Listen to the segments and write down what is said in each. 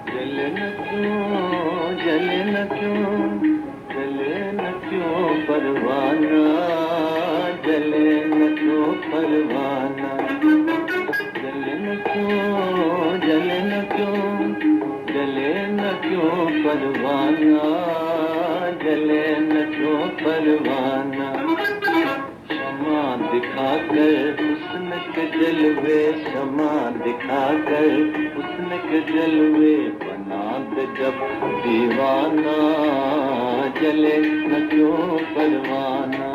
जले न क्यों, जले न क्यों, जले न क्यों परवाना, जले न क्यों परवाना, जले न क्यों, जले न क्यों, जले न क्यों परवाना, जले न क्यों परवाना। क्षमा दिखाकर हुस्न के जलवे, क्षमा दिखाकर हुस्न के जलवे, बना दे जब दीवाना, जले न क्यों परवाना।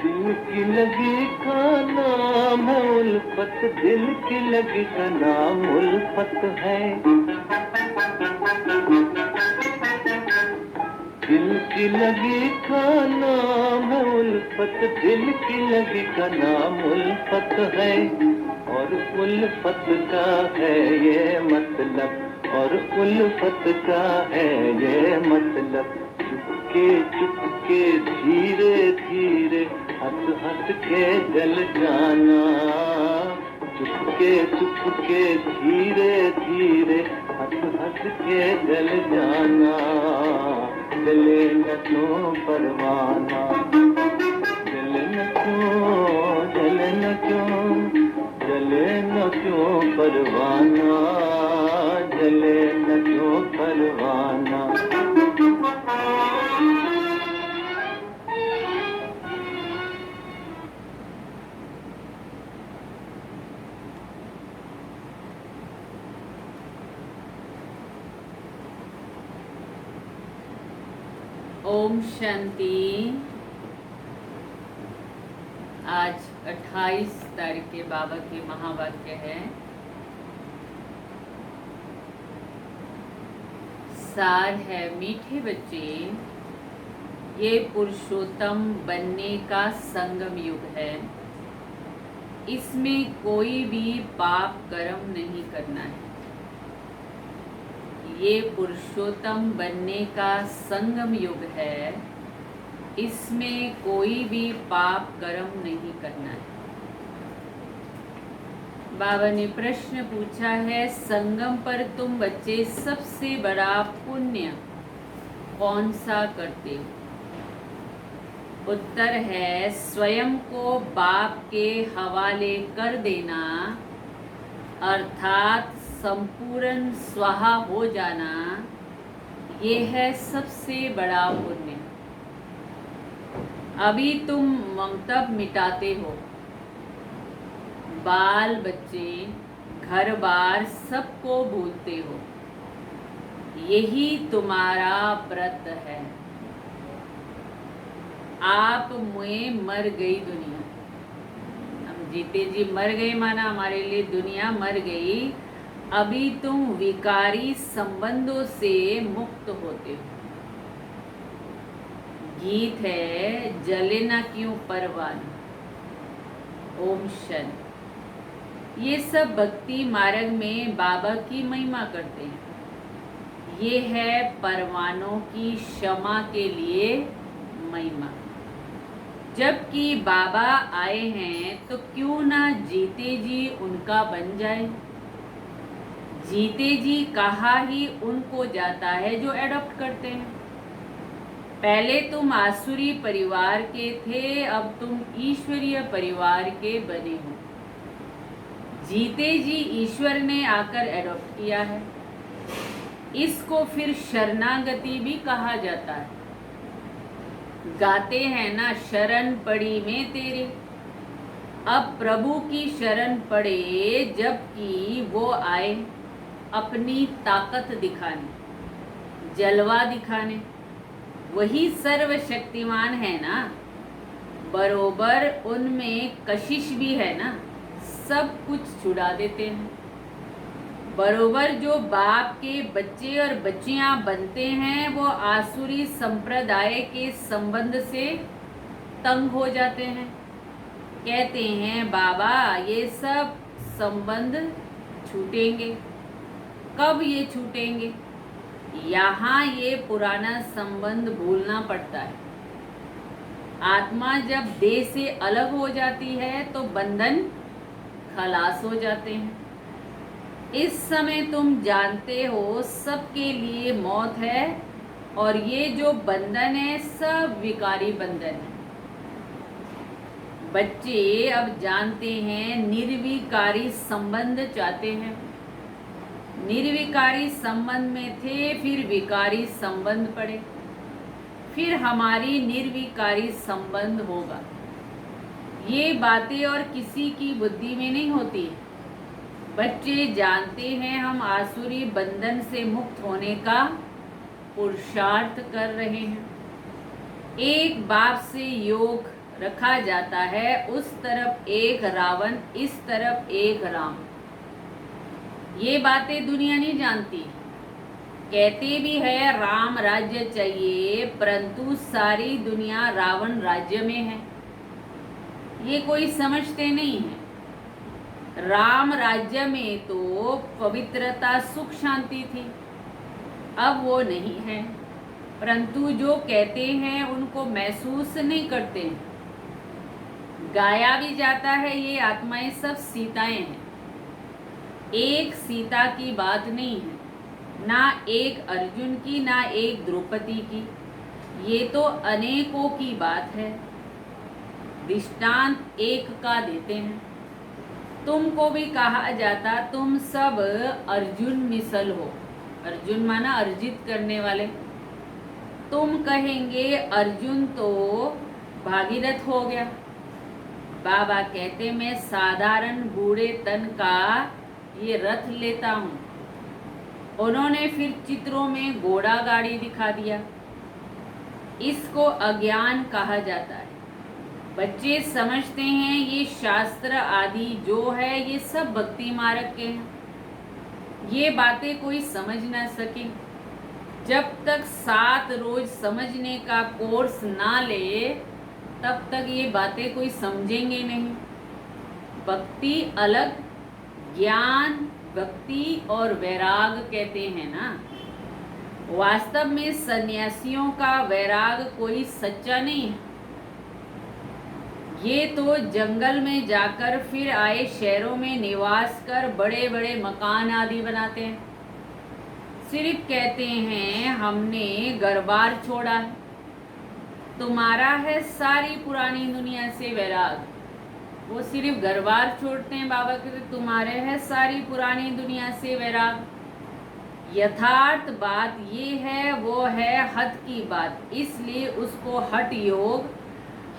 दिल की लगी का नाम है उल्फत, दिल की लगी का नाम उल्फत है। दिल की लगी का नाम है उल्फत, दिल की लगी का नाम उल्फत है। और उल्फत का है ये मतलब, और उल्फत का है ये मतलब। चुपके चुपके धीरे धीरे हंस हंस के जल जाना, चुपके चुपके धीरे धीरे हंस हंस के जल जाना। जले न क्यों परवाना, जले न क्यों, जले न क्यों, जले न क्यों परवाना, जले न क्यों परवाना। ओम शांति। आज 28 तारीख के बाबा के महावाक्य है, सार है मीठे बच्चे, ये पुरुषोत्तम बनने का संगम युग है। इसमें कोई भी पाप कर्म नहीं करना है। ये पुरुषोत्तम बनने का संगम युग है, इसमें कोई भी पाप कर्म नहीं करना है। बाबा ने प्रश्न पूछा है, संगम पर तुम बच्चे सबसे बड़ा पुण्य कौन सा करते हो? उत्तर है, स्वयं को बाप के हवाले कर देना, अर्थात संपूर्ण स्वाहा हो जाना, ये है सबसे बड़ा पुण्य। अभी तुम ममता मिटाते हो, बाल बच्चे घर बार सबको भूलते हो, यही तुम्हारा व्रत है। आप में मर गई दुनिया, हम जीते जी मर गए, माना हमारे लिए दुनिया मर गई। अभी तुम विकारी संबंधों से मुक्त होते हो। गीत है, जले ना क्यों परवाना। ओम शांति। ये सब भक्ति मार्ग में बाबा की महिमा करते हैं। ये है परवानों की क्षमा के लिए महिमा। जबकि बाबा आए हैं तो क्यों ना जीते जी उनका बन जाए। जीते जी कहा ही उनको जाता है जो एडॉप्ट करते हैं। पहले तुम आसुरी परिवार के थे, अब तुम ईश्वरीय परिवार के बने हो। जीते जी ईश्वर ने आकर एडॉप्ट किया है। इसको फिर शरणागति भी कहा जाता है। गाते हैं ना, शरण पड़ी में तेरे। अब प्रभु की शरण पड़े, जबकि वो आए अपनी ताकत दिखाने, जलवा दिखाने। वही सर्वशक्तिमान है ना, बरोबर उनमें कशिश भी है ना, सब कुछ छुड़ा देते हैं। बरोबर जो बाप के बच्चे और बच्चियां बनते हैं, वो आसुरी संप्रदाय के संबंध से तंग हो जाते हैं। कहते हैं, बाबा ये सब संबंध छूटेंगे। कब ये छूटेंगे? यहाँ ये पुराना संबंध भूलना पड़ता है। आत्मा जब देह से अलग हो जाती है तो बंधन खलास हो जाते हैं। इस समय तुम जानते हो सबके लिए मौत है और ये जो बंधन है सब विकारी बंधन है। बच्चे अब जानते हैं निर्विकारी संबंध चाहते हैं। निर्विकारी संबंध में थे, फिर विकारी संबंध पड़े, फिर हमारी निर्विकारी संबंध होगा। ये बातें और किसी की बुद्धि में नहीं होती। बच्चे जानते हैं हम आसुरी बंधन से मुक्त होने का पुरुषार्थ कर रहे हैं। एक बाप से योग रखा जाता है, उस तरफ एक रावण, इस तरफ एक राम। ये बातें दुनिया नहीं जानती। कहते भी है राम राज्य चाहिए, परंतु सारी दुनिया रावण राज्य में है। ये कोई समझते नहीं है। राम राज्य में तो पवित्रता सुख शांति थी, अब वो नहीं है। परंतु जो कहते हैं उनको महसूस नहीं करते। गाया भी जाता है ये आत्माएं सब सीताएं हैं। एक सीता की बात नहीं है, ना एक अर्जुन की, ना एक द्रौपदी की। ये तो अनेकों की बात है। दृष्टांत एक का देते हैं। तुमको भी कहा जाता तुम सब अर्जुन मिसल हो। अर्जुन माना अर्जित करने वाले। तुम कहेंगे अर्जुन तो भागीरथ हो गया। बाबा कहते मैं साधारण बूढ़े तन का ये रथ लेता हूँ। उन्होंने फिर चित्रों में घोड़ा गाड़ी दिखा दिया। इसको अज्ञान कहा जाता है। बच्चे समझते हैं ये शास्त्र आदि जो है ये सब भक्ति मार्ग के हैं। ये बातें कोई समझ ना सके। जब तक 7 रोज समझने का कोर्स ना ले तब तक ये बातें कोई समझेंगे नहीं। भक्ति अलग, ज्ञान, भक्ति और वैराग कहते हैं ना। वास्तव में सन्यासियों का वैराग कोई सच्चा नहीं है। ये तो जंगल में जाकर फिर आए शहरों में निवास कर बड़े बड़े मकान आदि बनाते हैं। सिर्फ कहते हैं हमने घर-बार छोड़ा है। तुम्हारा है सारी पुरानी दुनिया से वैराग। वो सिर्फ घर-बार छोड़ते हैं। बाबा कहते तुम्हारे है सारी पुरानी दुनिया से वैराग। यथार्थ बात ये है, वो है हद की बात, इसलिए उसको हठ योग,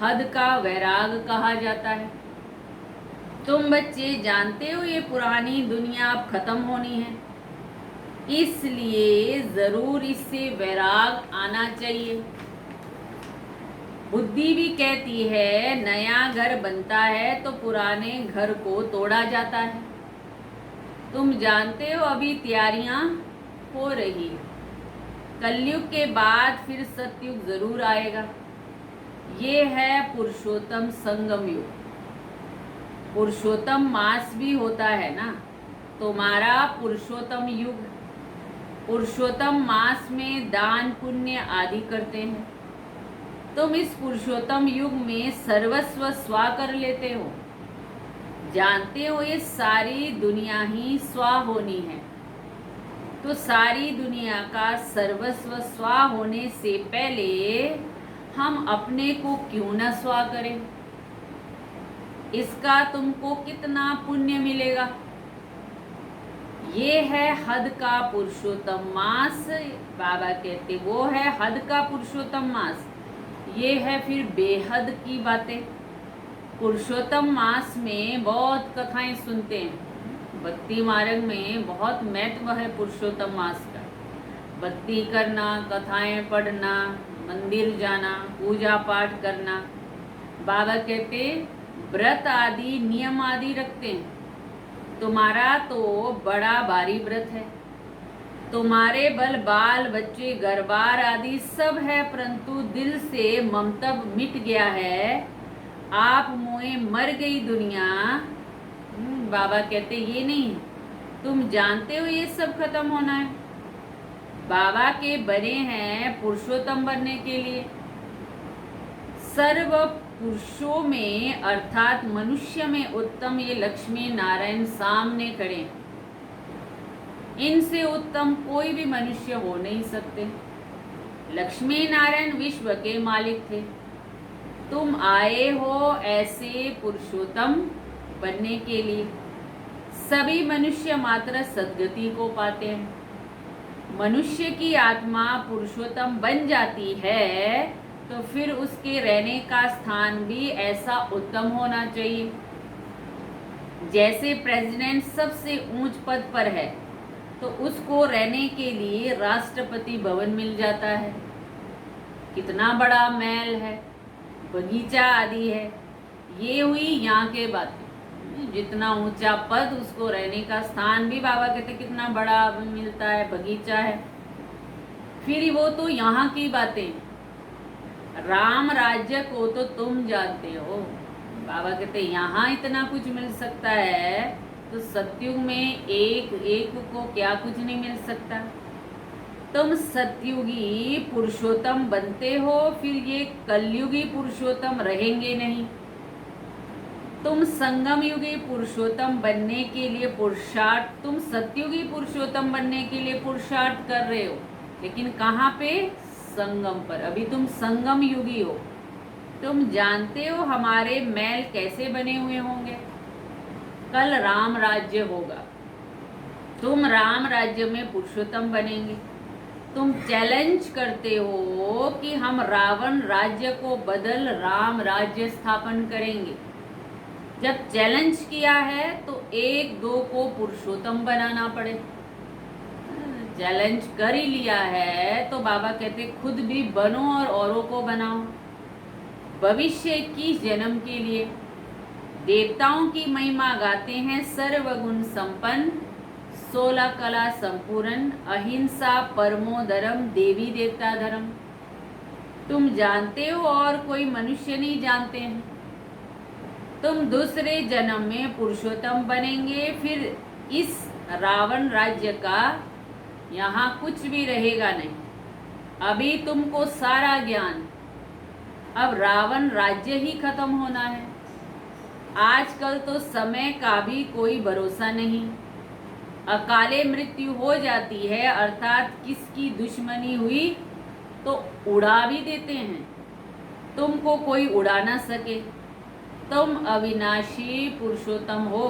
हद का वैराग कहा जाता है। तुम बच्चे जानते हो ये पुरानी दुनिया अब खत्म होनी है, इसलिए जरूर इससे वैराग आना चाहिए। बुद्धि भी कहती है नया घर बनता है तो पुराने घर को तोड़ा जाता है। तुम जानते हो अभी तैयारियां हो रही है। कलयुग के बाद फिर सतयुग जरूर आएगा। ये है पुरुषोत्तम संगम युग। पुरुषोत्तम मास भी होता है ना, तुम्हारा पुरुषोत्तम युग। पुरुषोत्तम मास में दान पुण्य आदि करते हैं। तुम इस पुरुषोत्तम युग में सर्वस्व स्वा कर लेते हो। जानते हो ये सारी दुनिया ही स्वा होनी है, तो सारी दुनिया का सर्वस्व स्वा होने से पहले हम अपने को क्यों न स्वा करें। इसका तुमको कितना पुण्य मिलेगा। ये है हद का पुरुषोत्तम मास। बाबा कहते वो है हद का पुरुषोत्तम मास। ये है फिर बेहद की बातें। पुरुषोत्तम मास में बहुत कथाएं सुनते हैं। भक्ति मार्ग में बहुत महत्व है पुरुषोत्तम मास का। भक्ति करना, कथाएं पढ़ना, मंदिर जाना, पूजा पाठ करना। बाबा कहते व्रत आदि नियम आदि रखते हैं। तुम्हारा तो बड़ा भारी व्रत है। तुम्हारे बल बाल बच्चे घर-बार आदि सब है, परंतु दिल से ममता मिट गया है। आप मोए मर गई दुनिया। बाबा कहते ये नहीं, तुम जानते हो ये सब खत्म होना है। बाबा के बने हैं पुरुषोत्तम बनने के लिए। सर्व पुरुषों में अर्थात मनुष्य में उत्तम ये लक्ष्मी नारायण सामने खड़े हैं। इनसे उत्तम कोई भी मनुष्य हो नहीं सकते। लक्ष्मी नारायण विश्व के मालिक थे। तुम आए हो ऐसे पुरुषोत्तम बनने के लिए। सभी मनुष्य मात्र सद्गति को पाते हैं। मनुष्य की आत्मा पुरुषोत्तम बन जाती है तो फिर उसके रहने का स्थान भी ऐसा उत्तम होना चाहिए। जैसे प्रेसिडेंट सबसे ऊंच पद पर है तो उसको रहने के लिए राष्ट्रपति भवन मिल जाता है। कितना बड़ा महल है, बगीचा आदि है। ये हुई यहाँ के बातें। जितना ऊंचा पद उसको रहने का स्थान भी बाबा कहते कितना बड़ा मिलता है, बगीचा है। फिर वो तो यहाँ की बातें। राम राज्य को तो तुम जानते हो। बाबा कहते यहाँ इतना कुछ मिल सकता है तो सतयुग में एक एक को क्या कुछ नहीं मिल सकता। तुम सतयुगी पुरुषोत्तम बनते हो, फिर ये कलयुगी पुरुषोत्तम रहेंगे नहीं। तुम संगम युगी पुरुषोत्तम बनने के लिए पुरुषार्थ, तुम सतयुगी पुरुषोत्तम बनने के लिए पुरुषार्थ कर रहे हो, लेकिन कहाँ पे? संगम पर। अभी तुम संगम युगी हो। तुम जानते हो हमारे महल कैसे बने हुए होंगे। कल राम राज्य होगा, तुम राम राज्य में पुरुषोत्तम बनेंगे। तुम चैलेंज करते हो कि हम रावण राज्य को बदल राम राज्य स्थापन करेंगे। जब चैलेंज किया है तो एक दो को पुरुषोत्तम बनाना पड़े। चैलेंज कर ही लिया है तो बाबा कहते खुद भी बनो और औरों को बनाओ। भविष्य 21 जन्म के लिए देवताओं की महिमा गाते हैं। सर्वगुण संपन्न, 16 कला संपूर्ण, अहिंसा परमो धर्म, देवी देवता धर्म। तुम जानते हो और कोई मनुष्य नहीं जानते हैं। तुम दूसरे जन्म में पुरुषोत्तम बनेंगे। फिर इस रावण राज्य का यहाँ कुछ भी रहेगा नहीं। अभी तुमको सारा ज्ञान, अब रावण राज्य ही खत्म होना है। आजकल तो समय का भी कोई भरोसा नहीं। अकाले मृत्यु हो जाती है, अर्थात किसकी दुश्मनी हुई तो उड़ा भी देते हैं। तुमको कोई उड़ा ना सके। तुम अविनाशी पुरुषोत्तम हो।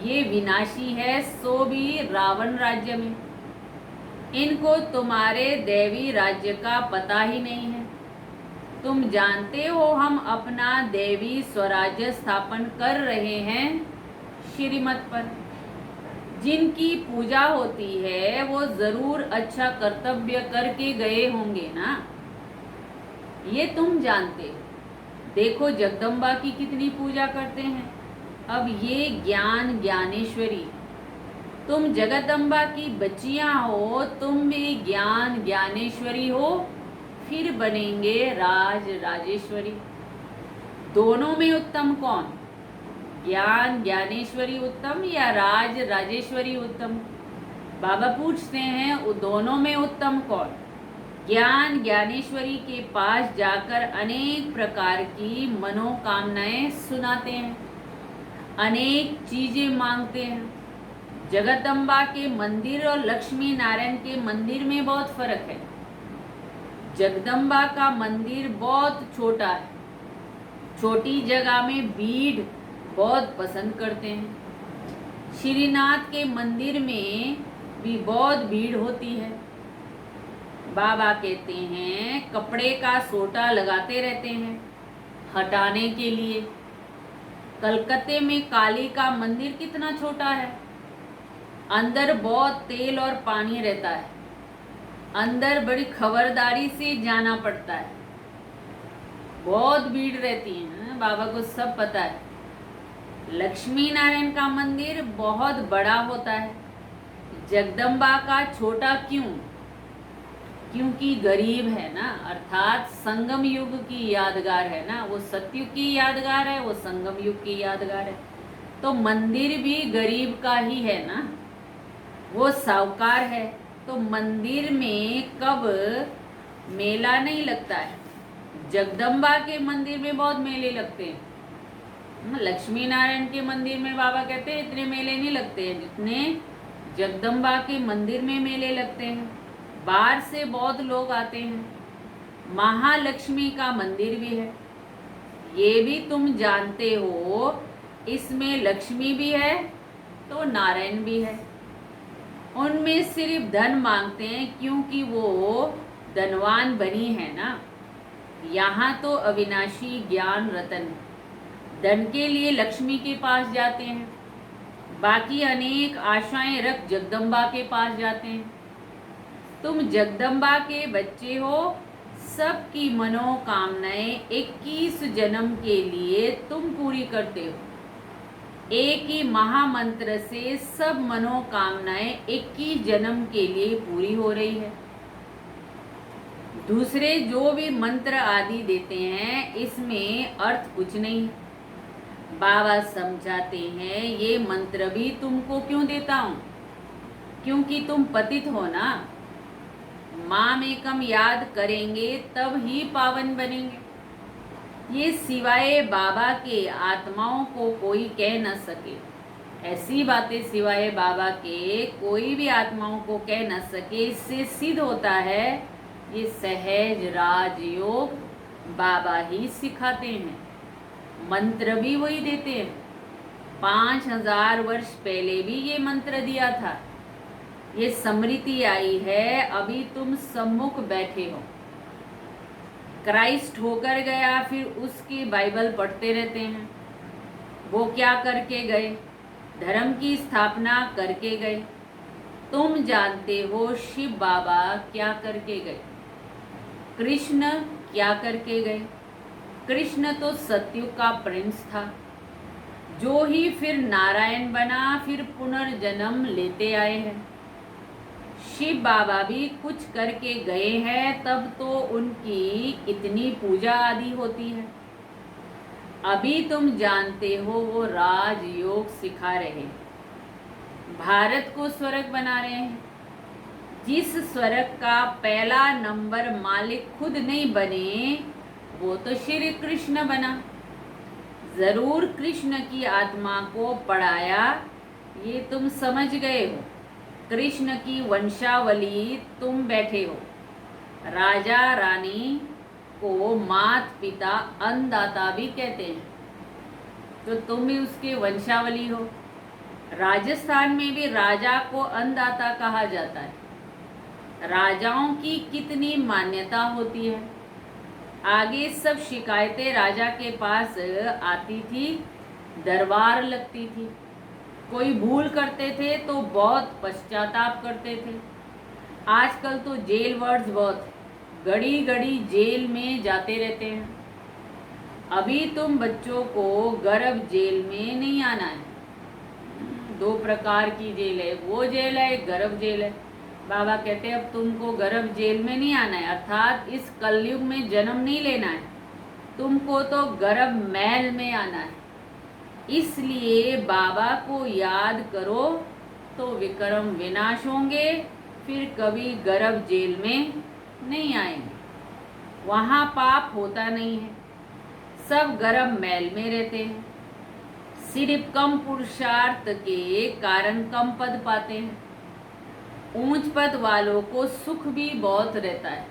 ये विनाशी है, सो भी रावण राज्य में। इनको तुम्हारे दैवी राज्य का पता ही नहीं है। तुम जानते हो हम अपना दैवी स्वराज्य स्थापन कर रहे हैं श्रीमत पर। जिनकी पूजा होती है वो जरूर अच्छा कर्तव्य करके गए होंगे ना, ये तुम जानते हो। देखो जगदम्बा की कितनी पूजा करते हैं। अब ये ज्ञान ज्ञानेश्वरी, तुम जगदम्बा की बच्चियां हो, तुम भी ज्ञान ज्ञानेश्वरी हो, फिर बनेंगे राज राजेश्वरी। दोनों में उत्तम कौन? ज्ञान ज्ञानेश्वरी उत्तम या राज राजेश्वरी उत्तम? बाबा पूछते हैं वो दोनों में उत्तम कौन? ज्ञान ज्ञानेश्वरी के पास जाकर अनेक प्रकार की मनोकामनाएं सुनाते हैं, अनेक चीजें मांगते हैं। जगदम्बा के मंदिर और लक्ष्मी नारायण के मंदिर में बहुत फर्क है। जगदम्बा का मंदिर बहुत छोटा है, छोटी जगह में भीड़ बहुत पसंद करते हैं। श्रीनाथ के मंदिर में भी बहुत भीड़ होती है। बाबा कहते हैं कपड़े का सोटा लगाते रहते हैं हटाने के लिए। कलकत्ते में काली का मंदिर कितना छोटा है, अंदर बहुत तेल और पानी रहता है, अंदर बड़ी खबरदारी से जाना पड़ता है, बहुत भीड़ रहती है। बाबा को सब पता है। लक्ष्मी नारायण का मंदिर बहुत बड़ा होता है, जगदम्बा का छोटा क्यों? क्योंकि गरीब है ना, अर्थात संगम युग की यादगार है ना। वो सतयुग की यादगार है, वो संगम युग की यादगार है। तो मंदिर भी गरीब का ही है ना, वो साहूकार है। तो मंदिर में कब मेला नहीं लगता है, जगदम्बा के मंदिर में बहुत मेले लगते हैं। लक्ष्मी नारायण के मंदिर में बाबा कहते हैं इतने मेले नहीं लगते हैं जितने जगदम्बा के मंदिर में मेले लगते हैं। बाहर से बहुत लोग आते हैं। महालक्ष्मी का मंदिर भी है, ये भी तुम जानते हो। इसमें लक्ष्मी भी है तो नारायण भी है। उनमें सिर्फ धन मांगते हैं क्योंकि वो धनवान बनी है ना। यहाँ तो अविनाशी ज्ञान रतन है। धन के लिए लक्ष्मी के पास जाते हैं, बाकी अनेक आशाएं रख जगदम्बा के पास जाते हैं। तुम जगदम्बा के बच्चे हो, सबकी मनोकामनाएं 21 जन्म के लिए तुम पूरी करते हो। एक ही महामंत्र से सब मनोकामनाएं 21 जन्म के लिए पूरी हो रही है। दूसरे जो भी मंत्र आदि देते हैं इसमें अर्थ कुछ नहीं। बाबा समझाते हैं ये मंत्र भी तुमको क्यों देता हूँ, क्योंकि तुम पतित हो ना। माम एकम याद करेंगे तब ही पावन बनेंगे। ये सिवाय बाबा के आत्माओं को कोई कह न सके। ऐसी बातें सिवाय बाबा के कोई भी आत्माओं को कह न सके। इससे सिद्ध होता है ये सहज राजयोग बाबा ही सिखाते हैं, मंत्र भी वही देते हैं। 5000 वर्ष पहले भी ये मंत्र दिया था। ये स्मृति आई है, अभी तुम सम्मुख बैठे हो। क्राइस्ट होकर गया, फिर उसकी बाइबल पढ़ते रहते हैं। वो क्या करके गए? धर्म की स्थापना करके गए। तुम जानते हो शिव बाबा क्या करके गए, कृष्ण क्या करके गए। कृष्ण तो सत्युग का प्रिंस था, जो ही फिर नारायण बना, फिर पुनर्जन्म लेते आए हैं। शिव बाबा भी कुछ करके गए हैं, तब तो उनकी इतनी पूजा आदि होती है। अभी तुम जानते हो वो राजयोग सिखा रहे हैं, भारत को स्वर्ग बना रहे हैं। जिस स्वर्ग का पहला नंबर मालिक खुद नहीं बने, वो तो श्री कृष्ण बना। जरूर कृष्ण की आत्मा को पढ़ाया, ये तुम समझ गए हो। कृष्ण की वंशावली तुम बैठे हो। राजा रानी को मात पिता अन्नदाता भी कहते हैं, तो तुम भी उसके वंशावली हो। राजस्थान में भी राजा को अन्नदाता कहा जाता है। राजाओं की कितनी मान्यता होती है। आगे सब शिकायतें राजा के पास आती थी, दरबार लगती थी। कोई भूल करते थे तो बहुत पश्चाताप करते थे। आजकल तो जेल वर्ड्स बहुत, घड़ी घड़ी जेल में जाते रहते हैं। अभी तुम बच्चों को गर्भ जेल में नहीं आना है। 2 प्रकार की जेल है, वो जेल है, एक गर्भ जेल है। बाबा कहते हैं अब तुमको गर्भ जेल में नहीं आना है, अर्थात इस कलयुग में जन्म नहीं लेना है, तुमको तो गर्भ महल में आना है। इसलिए बाबा को याद करो तो विक्रम विनाश होंगे, फिर कभी गर्भ जेल में नहीं आएंगे। वहाँ पाप होता नहीं है, सब गर्भ महल में रहते हैं। सिर्फ कम पुरुषार्थ के कारण कम पद पाते हैं। ऊंच पद वालों को सुख भी बहुत रहता है।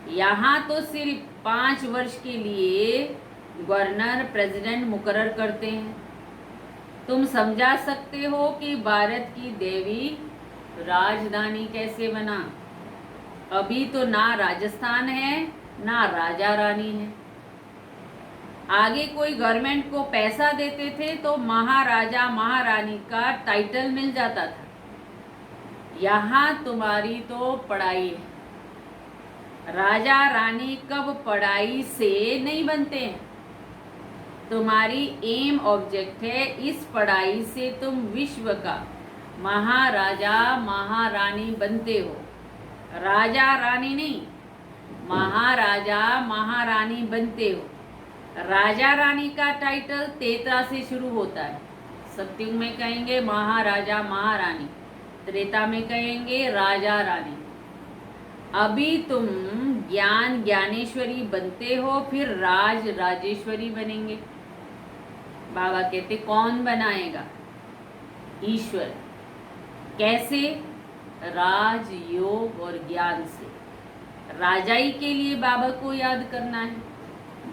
यहाँ तो सिर्फ 5 वर्ष के लिए गवर्नर प्रेसिडेंट मुकर्रर करते हैं। तुम समझा सकते हो कि भारत की देवी राजधानी कैसे बना। अभी तो ना राजस्थान है ना राजा रानी है। आगे कोई गवर्नमेंट को पैसा देते थे तो महाराजा महारानी का टाइटल मिल जाता था। यहाँ तुम्हारी तो पढ़ाई है। राजा रानी कब पढ़ाई से नहीं बनते हैं। तुम्हारी एम ऑब्जेक्ट है, इस पढ़ाई से तुम विश्व का महाराजा महारानी बनते हो। राजा रानी नहीं, महाराजा महारानी बनते हो। राजा रानी का टाइटल तेता से शुरू होता है। सत्युग में कहेंगे महाराजा महारानी, त्रेता में कहेंगे राजा रानी। अभी तुम ज्ञान ज्ञानेश्वरी बनते हो, फिर राज राजेश्वरी बनेंगे। बाबा कहते कौन बनाएगा? ईश्वर। कैसे? राज योग और ज्ञान से। राजाई के लिए बाबा को याद करना है।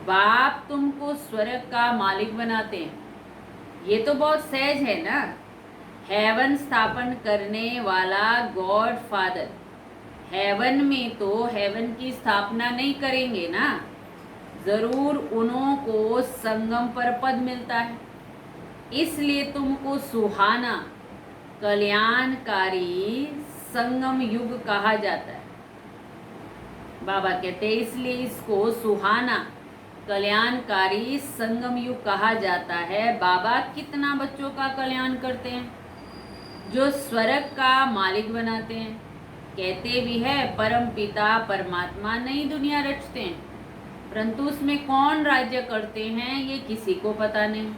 बाप तुमको स्वर्ग का मालिक बनाते हैं, ये तो बहुत सहज है ना। हेवन स्थापन करने वाला गॉड फादर हेवन में तो हेवन की स्थापना नहीं करेंगे ना, जरूर उन्हों को संगम पर पद मिलता है। इसलिए तुमको सुहाना कल्याणकारी संगम युग कहा जाता है। बाबा कहते हैं इसलिए इसको सुहाना कल्याणकारी संगम युग कहा जाता है। बाबा कितना बच्चों का कल्याण करते हैं, जो स्वर्ग का मालिक बनाते हैं। कहते भी है परम पिता परमात्मा नई दुनिया रचते हैं, परंतु उसमें कौन राज्य करते हैं ये किसी को पता नहीं।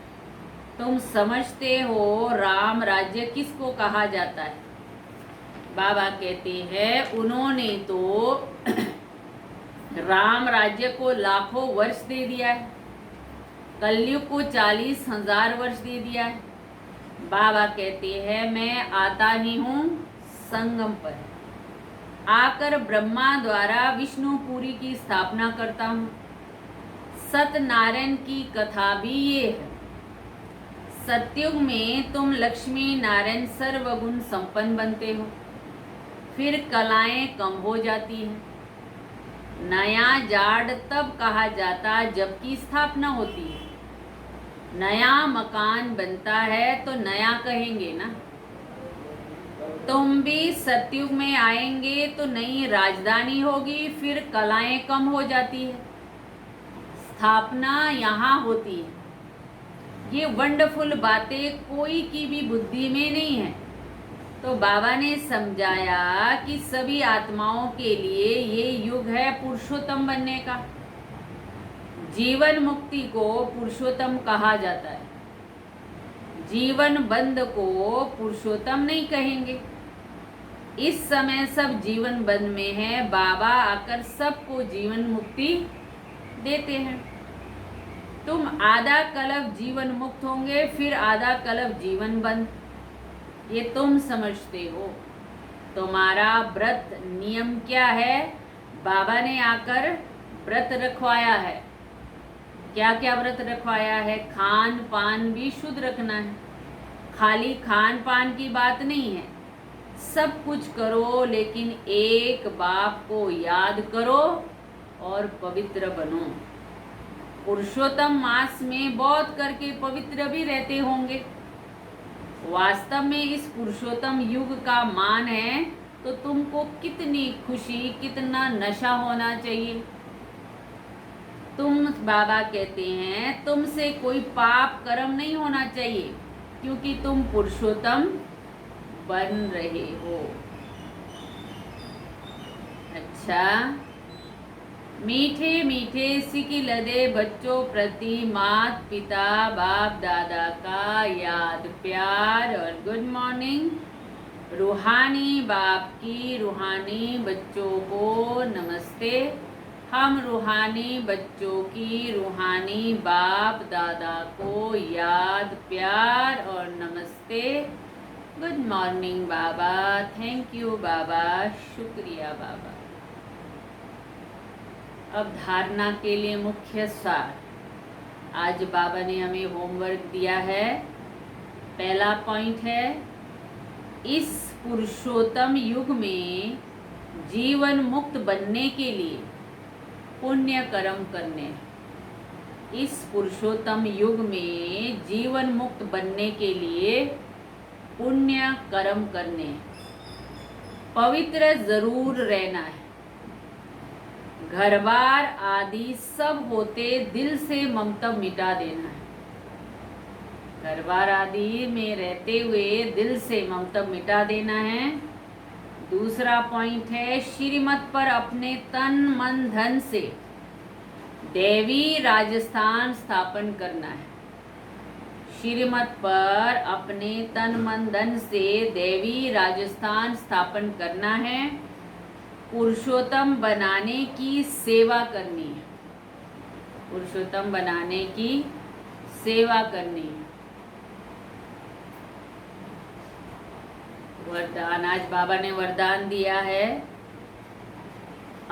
तुम समझते हो राम राज्य किसको कहा जाता है? बाबा कहते हैं उन्होंने तो राम राज्य को लाखों वर्ष दे दिया है, कलयुग को 40,000 वर्ष दे दिया है। बाबा कहते हैं मैं आता ही हूँ संगम पर, आकर ब्रह्मा द्वारा विष्णुपुरी की स्थापना करता हूँ। सत्यनारायण की कथा भी ये है। सतयुग में तुम लक्ष्मी नारायण सर्वगुण संपन्न बनते हो, फिर कलाएं कम हो जाती हैं। नया जाड़ तब कहा जाता जबकि स्थापना होती है। नया मकान बनता है तो नया कहेंगे ना। तुम भी सतयुग में आएंगे तो नई राजधानी होगी, फिर कलाएं कम हो जाती है, स्थापना यहाँ होती है। ये वंडरफुल बातें कोई की भी बुद्धि में नहीं है। तो बाबा ने समझाया कि सभी आत्माओं के लिए ये युग है पुरुषोत्तम बनने का। जीवन मुक्ति को पुरुषोत्तम कहा जाता है, जीवन बंद को पुरुषोत्तम नहीं कहेंगे। इस समय सब जीवन बंद में है, बाबा आकर सबको जीवन मुक्ति देते हैं। तुम आधा कल्प जीवन मुक्त होंगे, फिर आधा कल्प जीवन बंद, ये तुम समझते हो। तुम्हारा व्रत नियम क्या है? बाबा ने आकर व्रत रखवाया है। क्या क्या व्रत रखवाया है? खान पान भी शुद्ध रखना है। खाली खान पान की बात नहीं है, सब कुछ करो लेकिन एक बाप को याद करो और पवित्र बनो। पुरुषोत्तम मास में बहुत करके पवित्र भी रहते होंगे। वास्तव में इस पुरुषोत्तम युग का मान है तो तुमको कितनी खुशी, कितना नशा होना चाहिए। तुम बाबा कहते हैं तुमसे कोई पाप कर्म नहीं होना चाहिए, क्योंकि तुम पुरुषोत्तम बन रहे हो। अच्छा, मीठे मीठे सिकी लदे बच्चों प्रति माता पिता बाप दादा का याद प्यार और गुड मॉर्निंग। रूहानी बाप की रूहानी बच्चों को नमस्ते। हम रूहानी बच्चों की रूहानी बाप दादा को याद प्यार और नमस्ते। गुड मॉर्निंग बाबा, थैंक यू बाबा, शुक्रिया बाबा। अब धारणा के लिए मुख्य सार। आज बाबा ने हमें होमवर्क दिया है। पहला पॉइंट है, इस पुरुषोत्तम युग में जीवन मुक्त बनने के लिए पुण्य कर्म करने। इस पुरुषोत्तम युग में जीवन मुक्त बनने के लिए पुण्य कर्म करने। पवित्र जरूर रहना है। घर बार आदि सब होते दिल से ममता मिटा देना है। घर बार आदि में रहते हुए दिल से ममता मिटा देना है। दूसरा पॉइंट है, श्रीमत पर अपने तन मन धन से देवी राजस्थान स्थापन करना है। श्रीमत पर अपने तन मन धन से देवी राजस्थान स्थापन करना है। पुरुषोत्तम बनाने की सेवा करनी है। पुरुषोत्तम बनाने की सेवा करनी है। वरदान, आज बाबा ने वरदान दिया है,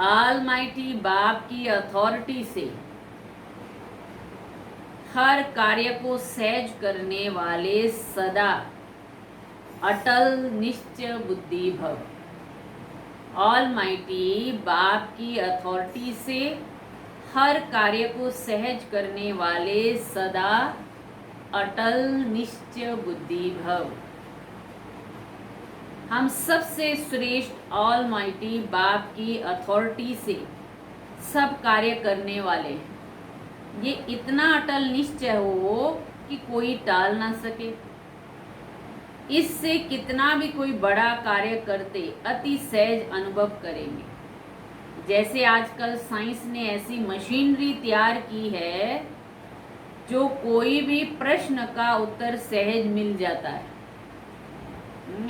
ऑलमाइटी बाप की अथॉरिटी से हर कार्य को सहज करने वाले सदा अटल निश्चय बुद्धि भव। ऑलमाइटी बाप की अथॉरिटी से हर कार्य को सहज करने वाले सदा अटल निश्चय बुद्धि भव। हम सबसे श्रेष्ठ ऑलमाइटी बाप की अथॉरिटी से सब कार्य करने वाले हैं। ये इतना अटल निश्चय हो कि कोई टाल ना सके। इससे कितना भी कोई बड़ा कार्य करते अति सहज अनुभव करेंगे। जैसे आजकल साइंस ने ऐसी मशीनरी तैयार की है जो कोई भी प्रश्न का उत्तर सहज मिल जाता है।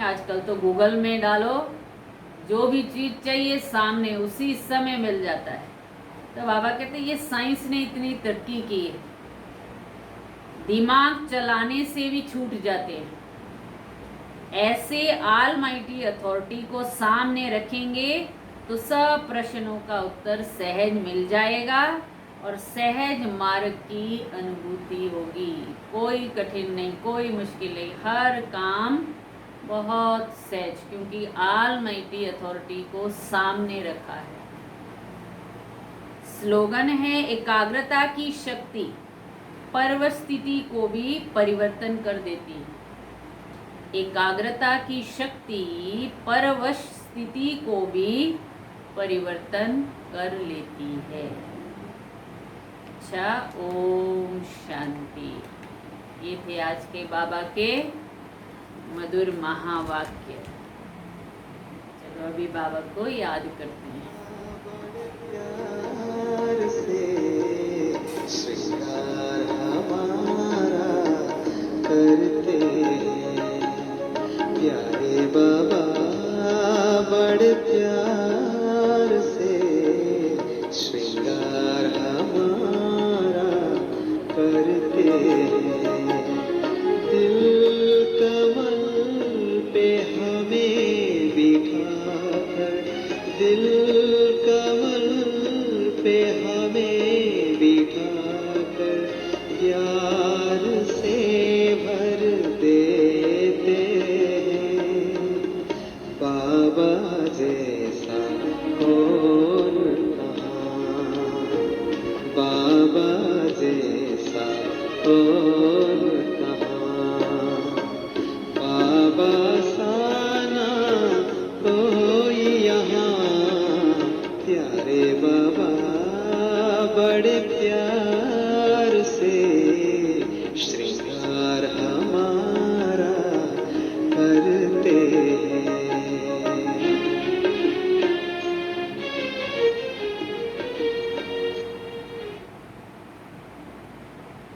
आजकल तो गूगल में डालो, जो भी चीज चाहिए सामने उसी समय मिल जाता है। तो बाबा कहते हैं ये साइंस ने इतनी तरक्की की है, दिमाग चलाने से भी छूट जाते हैं। ऐसे ऑलमाइटी अथॉरिटी को सामने रखेंगे तो सब प्रश्नों का उत्तर सहज मिल जाएगा और सहज मार्ग की अनुभूति होगी। कोई कठिन नहीं, कोई मुश्किल नहीं, हर काम बहुत सहज, क्योंकि ऑलमाइटी अथॉरिटी को सामने रखा है। स्लोगन है, एकाग्रता की शक्ति परवश स्थिति को भी परिवर्तन कर देती है। एकाग्रता की शक्ति परवश स्थिति को भी परिवर्तन कर लेती है। अच्छा, ओम शांति। ये थे आज के बाबा के मधुर महावाक्य। चलो अभी बाबा को याद करते हैं। प्यार से श्रृंगार हमारा करते प्यारे बाबा, बड़े प्यार से श्रृंगार हमारा करते दिल कमल पे हमें बिठाकर, दिल कमल पे हमें बिठाकर प्यार से भर देते हैं। बाबा जैसा कौन कहाँ, बाबा जैसा कौन कहाँ, बाबा साना कोई यहाँ, प्यारे बाबा बड़े